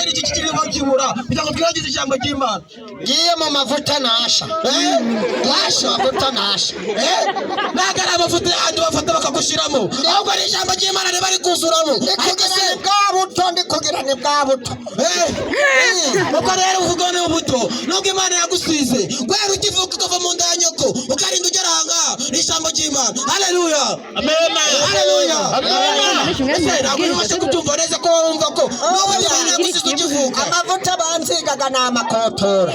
ni iki kirimo kibura kugira ngo twibagize ijambo ry'Imana. Ngiye mu mavuta nasha. Nasha mavuta nasha. Nagara amavuta yandi bafata bakagushiramo. Ahubwo ari ijambo ry'Imana riba rikuzuramo. Ariko se bwa buto ndikugira ni bwa buto. Uko rero uvuga ni ubuto. Nubwo Imana yagusize. Gwera ukivuka ukava mu nda ya nyoko. Ukarinda ugera aha ijambo ry'Imana. Haleluya. Amen. Haleluya. Ntabwo ubasha kutumva neza ko wumva ko nubwo Imana yagusize ukivuka. Amavuta banzigaga ni amakotora.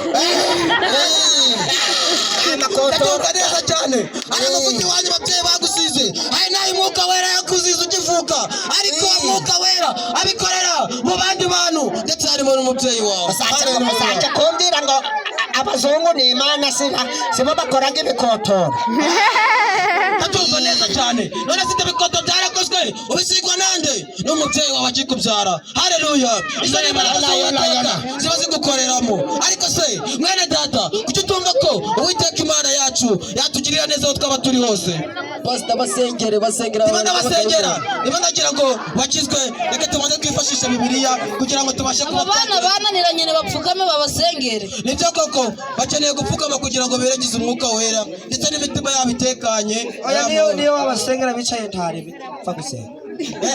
Amakotora neza cyane. Ari amavuta iwanyu ababyeyi bagusize. Ari nayo Umwuka Wera yakuzize ukivuka. Ariko Umwuka Wera abikorera mu bandi bantu ndetse harimo n'umubyeyi wawe. Basajya kumbwira ngo abazungu ni Imana sibo bakoraga ibikotora. Atumva neza cyane. None sita bikoto byarakozwe ubisigwa nande n'umubyeyi wawe akikubyara. Haleluya. Izo ni imbaraga z'Uwiteka ziba zigukoreramo. Ariko se mwene data kuki utumva ko Uwiteka Imana yacu yatugirira neza aho twaba turi hose? Pastor basengera niba ndagira ngo bakizwe reka tubanze twifashisha Bibiliya kugira ngo tubashe kuba abana bananiranye bapfukame babasengere. Nibyo koko bakeneye gupfukama kugira ngo beregize Umwuka Wera ndetse n'imitima yabo itekanye. Niyo babasengera bicaye ntari bipfa gusenga.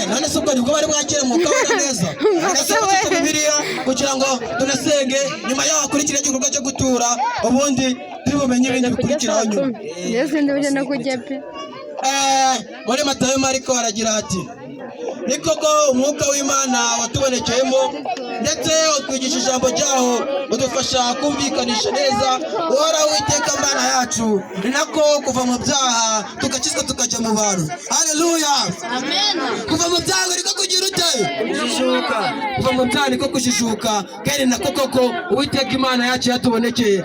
None se ubwo nibwo bari mwakire Umwuka Wera neza. Ndasaba Bibiliya kugira ngo tunasenge nyuma yaho hakurikira igikorwa cyo gutura ubundi tubumenye ibindi bikurikiraho nyuma. Yesu nduje no kujya pe. Muri Matayo Mariko haragira ati ni koko Umwuka w'Imana watubonekeyemo ndetse utwigisha ijambo ryaho udufasha kumvikanisha neza Uhoraho Uwiteka Imana yacu ni nako kuva mu byaha tugakizwa tukajya mu bantu. Haleluya. Amen. Kuva mu byaha niko kugira ute kujijuka. Kuva mu byaha niko kujijuka kandi nako koko Uwiteka Imana yacu yatubonekeye.